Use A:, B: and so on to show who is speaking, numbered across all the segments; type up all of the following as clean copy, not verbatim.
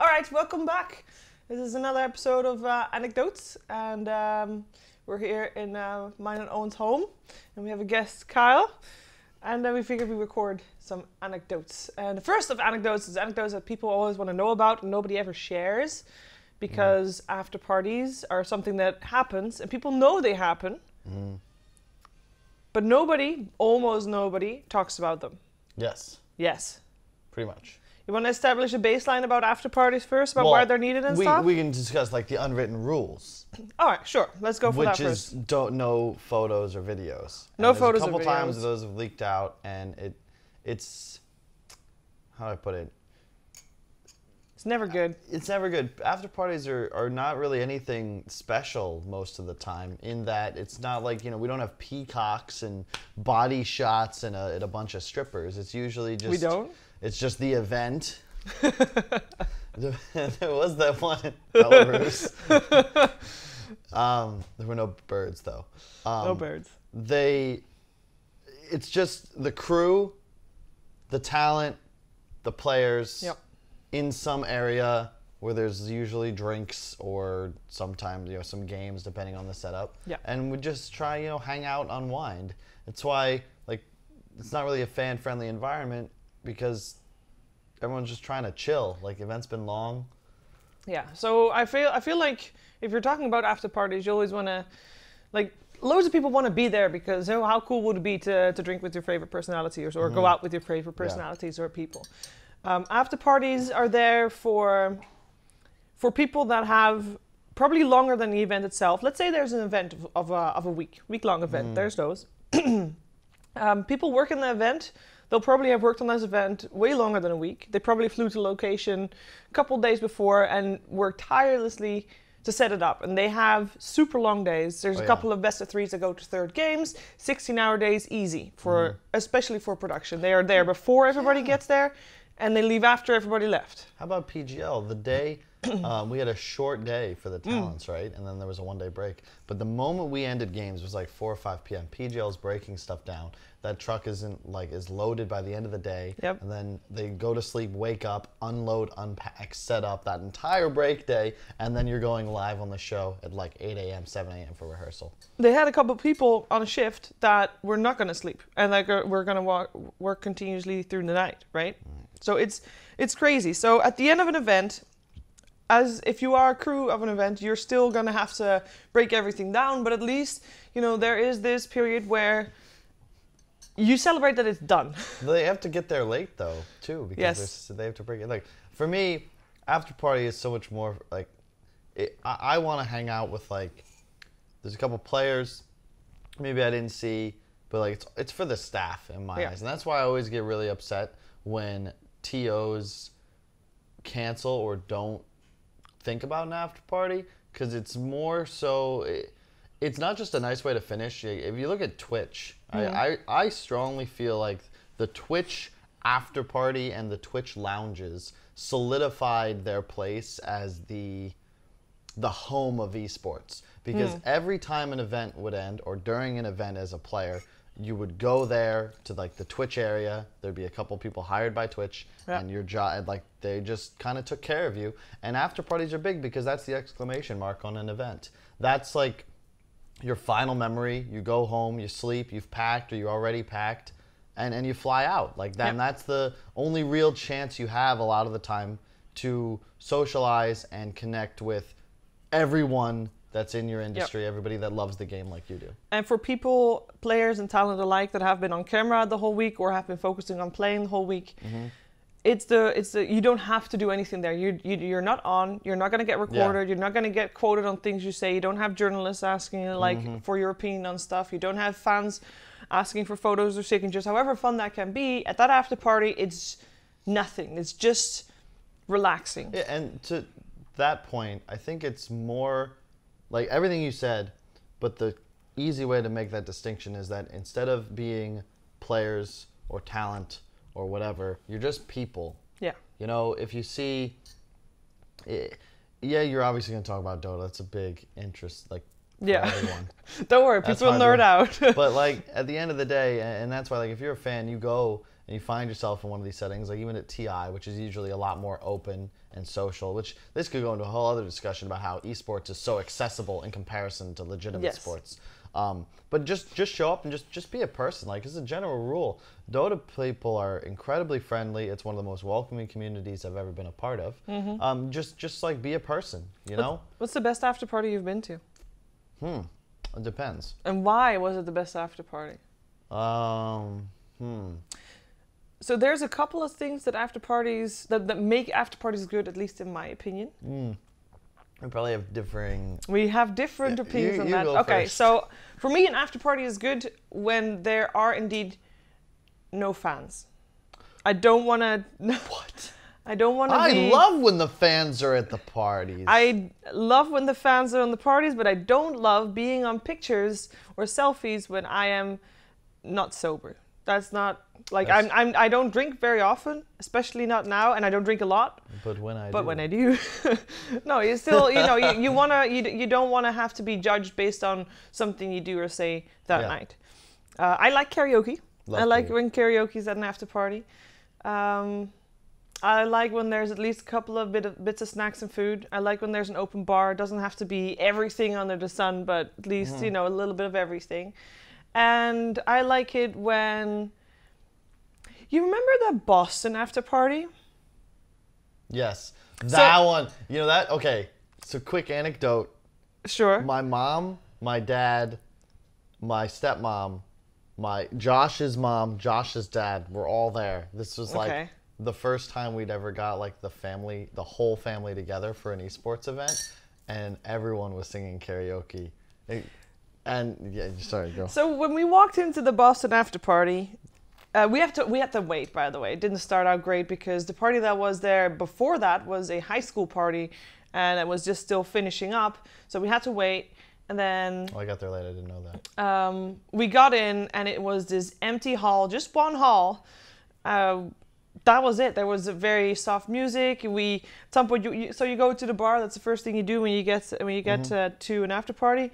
A: All right, welcome back. This is another episode of AnecDotes, and we're here in mine and Owen's home, and we have a guest, Kyle, and we figured we record some anecdotes. And the first of anecdotes is anecdotes that people always want to know about and nobody ever shares, because after parties are something that happens, and people know they happen, but nobody, almost nobody, talks about them.
B: Yes.
A: Yes.
B: Pretty much.
A: You want to establish a baseline about after parties first, about why they're needed and stuff?
B: We can discuss like the unwritten rules.
A: All right, sure. Let's go for that first.
B: Which is no photos or videos.
A: No photos or videos.
B: A couple times those have leaked out, and it's how do I put it?
A: It's never good.
B: It's never good. After parties are not really anything special most of the time, in that it's not like, we don't have peacocks and body shots and a bunch of strippers. It's usually just...
A: We don't?
B: It's just the event. There was that one in Belarus. There were no birds, though.
A: No birds.
B: It's just the crew, the talent, the players in some area where there's usually drinks or sometimes, some games, depending on the setup.
A: Yeah.
B: And we just try, hang out, unwind. It's why, it's not really a fan-friendly environment, because everyone's just trying to chill. The event's been long.
A: Yeah, so I feel like if you're talking about after parties, you always want to, loads of people want to be there because, how cool would it be to drink with your favorite personalities or go out with your favorite personalities or people. After parties are there for people that have probably longer than the event itself. Let's say there's an event of a week-long event. There's those. People work in the event. They'll probably have worked on this event way longer than a week. They probably flew to location a couple days before and worked tirelessly to set it up. And they have super long days. There's a couple of best of threes that go to third games. 16-hour days, easy, especially for production. They are there before everybody gets there, and they leave after everybody left.
B: How about PGL? The day, we had a short day for the talents, right? And then there was a one-day break. But the moment we ended games, it was 4 or 5 p.m. PGL's breaking stuff down. That truck is loaded by the end of the day.
A: Yep.
B: And then they go to sleep, wake up, unload, unpack, set up that entire break day, and then you're going live on the show at 8 a.m., 7 a.m. for rehearsal.
A: They had a couple of people on a shift that were not going to sleep, and we're going to work continuously through the night, right? So it's crazy. So at the end of an event, as if you are a crew of an event, you're still going to have to break everything down, but at least, there is this period where you celebrate that it's done. They
B: have to get there late, though, too, because they have to break it. For me, after party is so much more, I want to hang out with, there's a couple players maybe I didn't see, but, it's for the staff in my eyes. And that's why I always get really upset when TOs cancel or don't think about an after party, because it's more so... It's not just a nice way to finish. If you look at Twitch, I strongly feel like the Twitch after party and the Twitch lounges solidified their place as the home of esports. Because every time an event would end, or during an event as a player, you would go there to the Twitch area. There'd be a couple people hired by Twitch, and your job, they just kind of took care of you. And after parties are big because that's the exclamation mark on an event. That's your final memory. You go home, you sleep, you've packed or you already packed, and you fly out that. And that's the only real chance you have a lot of the time to socialize and connect with everyone that's in your industry, everybody that loves the game like you do. And
A: for people, players and talent alike, that have been on camera the whole week or have been focusing on playing the whole week, it's the you don't have to do anything there. You're not on. You're not going to get recorded. You're not going to get quoted on things you say. You don't have journalists asking for your opinion on stuff. You don't have fans asking for photos or signatures. However fun that can be, at that after party, it's nothing. It's just relaxing.
B: Yeah, and to that point, I think it's more everything you said, but the easy way to make that distinction is that instead of being players or talent or whatever, you're just people.
A: Yeah.
B: If you see, you're obviously going to talk about Dota. That's a big interest, for everyone.
A: Don't worry, people nerd out.
B: But, at the end of the day, and that's why, if you're a fan, you go and you find yourself in one of these settings, like even at TI, which is usually a lot more open and social, which this could go into a whole other discussion about how esports is so accessible in comparison to legitimate sports. But just show up and just be a person. Like, as a general rule, Dota people are incredibly friendly. It's one of the most welcoming communities I've ever been a part of. Just like be a person, you know?
A: What's the best after party you've been to?
B: It depends.
A: And why was it the best after party? So there's a couple of things that after parties that make after parties good, at least in my opinion.
B: We probably have differing.
A: We have different opinions on that.
B: Go
A: okay,
B: first.
A: so for me, an after party is good when there are indeed no fans. I don't want to. What? I don't want to.
B: I love when the fans are at the parties.
A: I love when the fans are on the parties, but I don't love being on pictures or selfies when I am not sober. That's not like I don't drink very often, especially not now, and I don't drink a lot.
B: But when I
A: do, no, you still you don't want to have to be judged based on something you do or say that night. I like karaoke. I like when karaoke's at an after party. I like when there's at least a couple of bits of snacks and food. I like when there's an open bar. It doesn't have to be everything under the sun, but at least a little bit of everything. And I like it when... You remember the Boston after party?
B: Yes. That one. You know that? Okay. So quick anecdote.
A: Sure.
B: My mom, my dad, my stepmom, Josh's mom, Josh's dad were all there. This was like the first time we'd ever got like the whole family together for an esports event, and everyone was singing karaoke. And yeah, sorry, go.
A: So when we walked into the Boston after party, we had to wait. By the way, it didn't start out great because the party that was there before that was a high school party, and it was just still finishing up. So we had to wait, and then
B: I got there late. I didn't know that.
A: We got in, and it was this empty hall, just one hall. That was it. There was a very soft music. At some point, so you go to the bar. That's the first thing you do when you get to an after party.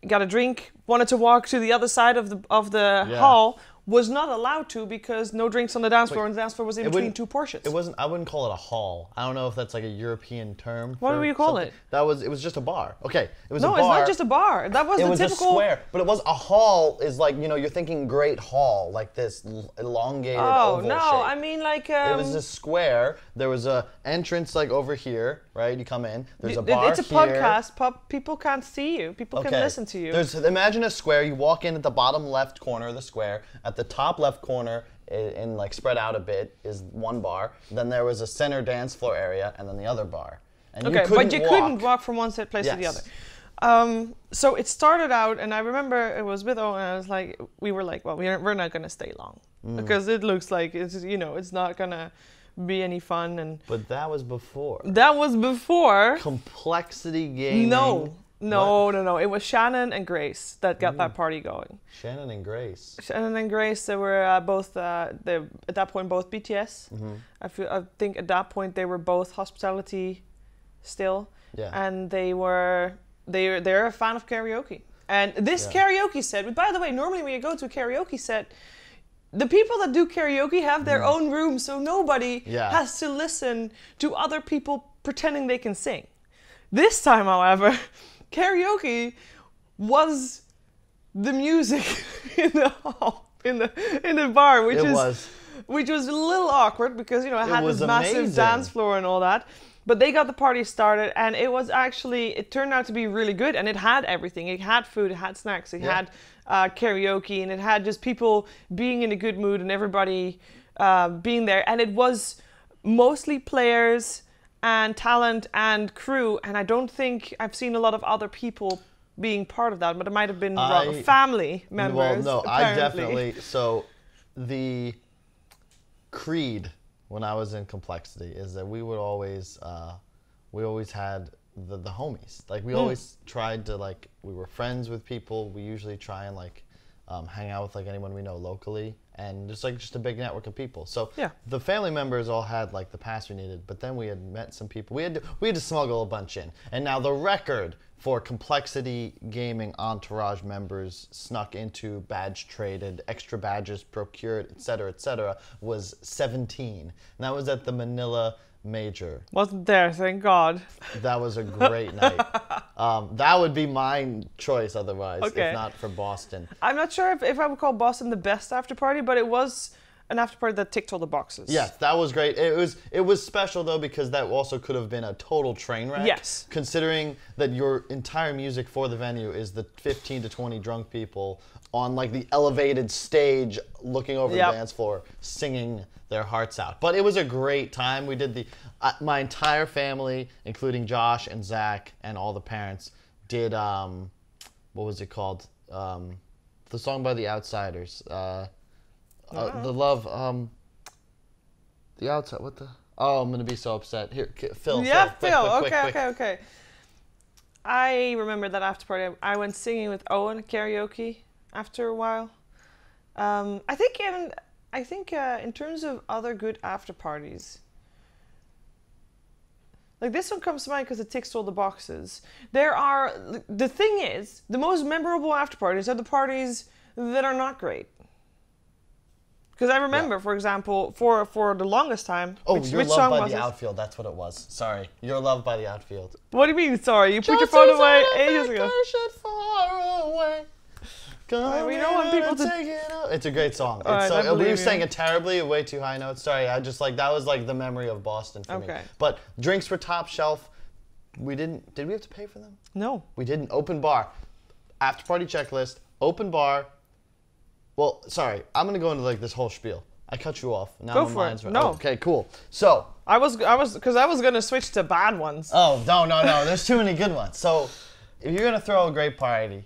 A: Got a drink, wanted to walk to the other side of the hall, was not allowed to because no drinks on the dance floor, and the dance floor was in between two portions.
B: It wasn't. I wouldn't call it a hall. I don't know if that's like a European term.
A: What do you call it?
B: It was just a bar. Okay, it was a bar.
A: No, it's not just a bar. That was the typical.
B: It was a square, but it was a hall. Is like you're thinking Great Hall, like this elongated oval shape.
A: I mean like.
B: It was a square. There was a entrance like over here, right? You come in. There's a bar here.
A: It's a podcast. People can't see you. People can listen to you.
B: Imagine a square. You walk in at the bottom left corner of the square. At the top left corner, and like spread out a bit, is one bar. Then there was a center dance floor area, and then the other bar. And
A: but you couldn't walk from one place to the other. So it started out, and I remember it was with Owen, and we were like, well, we're not gonna stay long because it looks like it's not gonna be any fun. But
B: that was before.
A: That was before
B: Complexity Gaming.
A: No. It was Shannon and Grace that got that party going.
B: Shannon and Grace.
A: They were both. At that point, both BTS. I think at that point they were both hospitality, still.
B: Yeah.
A: And they're a fan of karaoke. And this karaoke set. By the way, normally when you go to a karaoke set, the people that do karaoke have their own room, so nobody has to listen to other people pretending they can sing. This time, however, karaoke was the music in the hall, in the bar, which was a little awkward because it had this massive dance floor and all that. But they got the party started, and it turned out to be really good, and it had everything. It had food, it had snacks, it had karaoke, and it had just people being in a good mood and everybody being there. And it was mostly players and talent and crew, and I don't think I've seen a lot of other people being part of that, but it might have been family members.
B: Well, no,
A: apparently.
B: I definitely. So the creed when I was in Complexity is that we always had the homies. Like we always tried to we were friends with people. We usually try and hang out with anyone we know locally, and just a big network of people. So the family members all had the pass we needed, but then we had met some people. We had to smuggle a bunch in, and now the record for complexity gaming entourage members snuck into, badge traded, extra badges procured, etc., was 17. And that was at the Manila Major.
A: Wasn't there, thank God.
B: That was a great night. That would be my choice otherwise, if not for Boston.
A: I'm not sure if I would call Boston the best after party, but it was an after party that ticked all the boxes.
B: Yes, that was great. It was special though because that also could have been a total train wreck.
A: Yes.
B: Considering that your entire music for the venue is the 15 to 20 drunk people on like the elevated stage looking over the dance floor singing their hearts out. But it was a great time. We did my entire family, including Josh and Zach and all the parents, did what was it called? The song by the Outsiders. The love, the outside. What the? Oh, I'm gonna be so upset. Here, Phil.
A: Yeah, Phil.
B: Quick.
A: Okay. I remember that after party. I went singing with Owen karaoke after a while. I think in terms of other good after parties, like this one comes to mind because it ticks all the boxes. The thing is, the most memorable after parties are the parties that are not great. Because I remember, for example, for the longest time.
B: You're Loved by the Outfield. That's what it was. Sorry. You're Loved by the Outfield.
A: What do you mean, sorry? You put your phone away ages ago.
B: Far away.
A: We don't want people to...
B: It's a great song. We sang it terribly, way too high notes. Sorry, that was like the memory of Boston for me. But drinks were top shelf. Did we have to pay for them?
A: No.
B: We didn't. Open bar. After party checklist. Open bar. Well, sorry, I'm gonna go into like this whole spiel. I cut you off. Now
A: go for it. No.
B: Okay, cool. So
A: I was gonna switch to bad ones.
B: Oh no! There's too many good ones. So if you're gonna throw a great party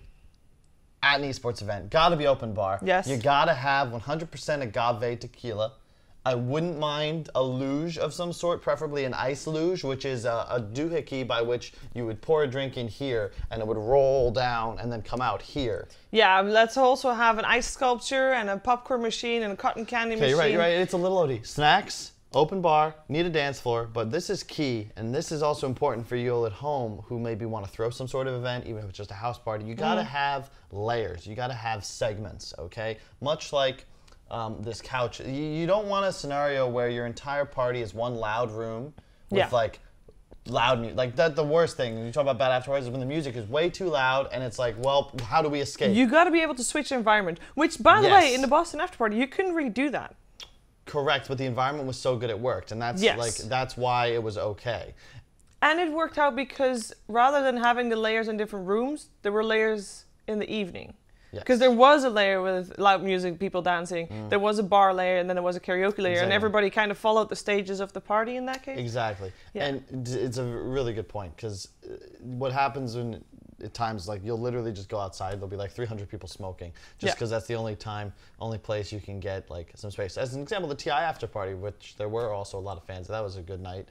B: at an esports event, gotta be open bar.
A: Yes.
B: You gotta have 100% agave tequila. I wouldn't mind a luge of some sort, preferably an ice luge, which is a doohickey by which you would pour a drink in here and it would roll down and then come out here.
A: Yeah, let's also have an ice sculpture and a popcorn machine and a cotton candy machine.
B: Okay, you're right. It's a little OD. Snacks, open bar, need a dance floor, but this is key, and this is also important for you all at home who maybe want to throw some sort of event, even if it's just a house party. You gotta have layers. You gotta have segments, okay? Much like this couch. You don't want a scenario where your entire party is one loud room with like loud music. Like that's the worst thing. When you talk about bad after parties is when the music is way too loud and it's like, well, how do we escape?
A: You got to be able to switch the environment. Which, by the way, in the Boston after party, you couldn't really do that.
B: Correct, but the environment was so good it worked, and that's why it was okay.
A: And it worked out because rather than having the layers in different rooms, there were layers in the evening. Because there was a layer with loud music, people dancing. There was a bar layer, and then there was a karaoke layer, and everybody kind of followed the stages of the party in that case. Exactly.
B: Yeah. And it's a really good point, because what happens when at times, like, you'll literally just go outside, there'll be like 300 people smoking, just because that's the only place you can get like some space. As an example, the TI after party, which there were also a lot of fans. That was a good night.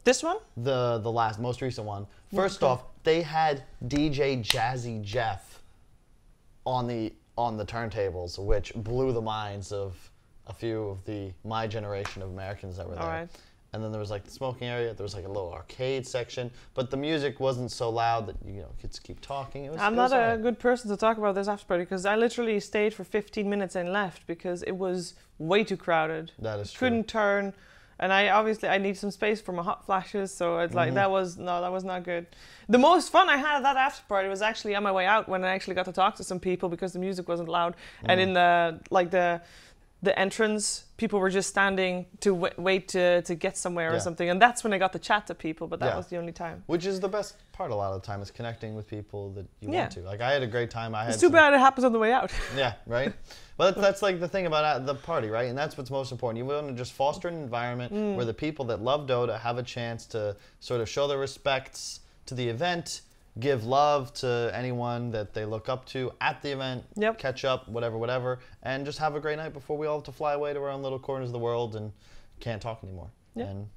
A: This one?
B: The most recent one. First off, they had DJ Jazzy Jeff on the turntables, which blew the minds of a few of my generation of Americans that were there.
A: Right.
B: And then there was like the smoking area. There was like a little arcade section, but the music wasn't so loud that kids keep talking.
A: I'm not a good person to talk about this after party because I literally stayed for 15 minutes and left because it was way too crowded.
B: That is true.
A: Couldn't turn. And I need some space for my hot flashes, so it's like that was not good. The most fun I had at that after party was actually on my way out when I actually got to talk to some people because the music wasn't loud, and in the entrance, people were just standing to wait to get somewhere or something, and that's when I got to chat to people. But that was the only time.
B: Which is the best part a lot of the time, is connecting with people that you want to. Like I had a great time.
A: It's too bad it happens on the way out.
B: Yeah, right. But that's like the thing about the party, right? And that's what's most important. You want to just foster an environment where the people that love Dota have a chance to sort of show their respects to the event, give love to anyone that they look up to at the event, catch up, whatever, and just have a great night before we all have to fly away to our own little corners of the world and can't talk anymore. And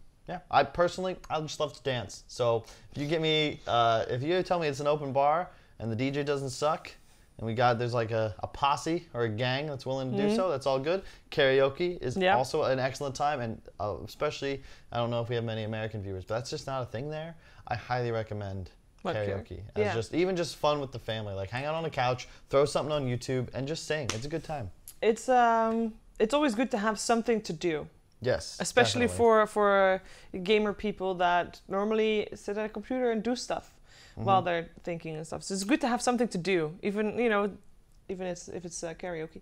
B: I just love to dance. So if you get me, if you tell me it's an open bar and the DJ doesn't suck, and there's like a posse or a gang that's willing to do so, that's all good. Karaoke is also an excellent time, and especially, I don't know if we have many American viewers, but that's just not a thing there. I highly recommend karaoke. As even just fun with the family. Like hang out on the couch, throw something on YouTube, and just sing. It's a good time.
A: It's always good to have something to do.
B: Yes.
A: Especially for gamer people that normally sit at a computer and do stuff while they're thinking and stuff. So it's good to have something to do, even if it's karaoke.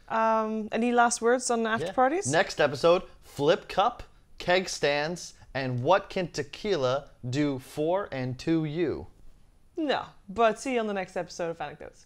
A: Yeah. Any last words on after parties?
B: Next episode: flip cup, keg stands, and what can tequila do for and to you?
A: No, but see you on the next episode of AnecDotes.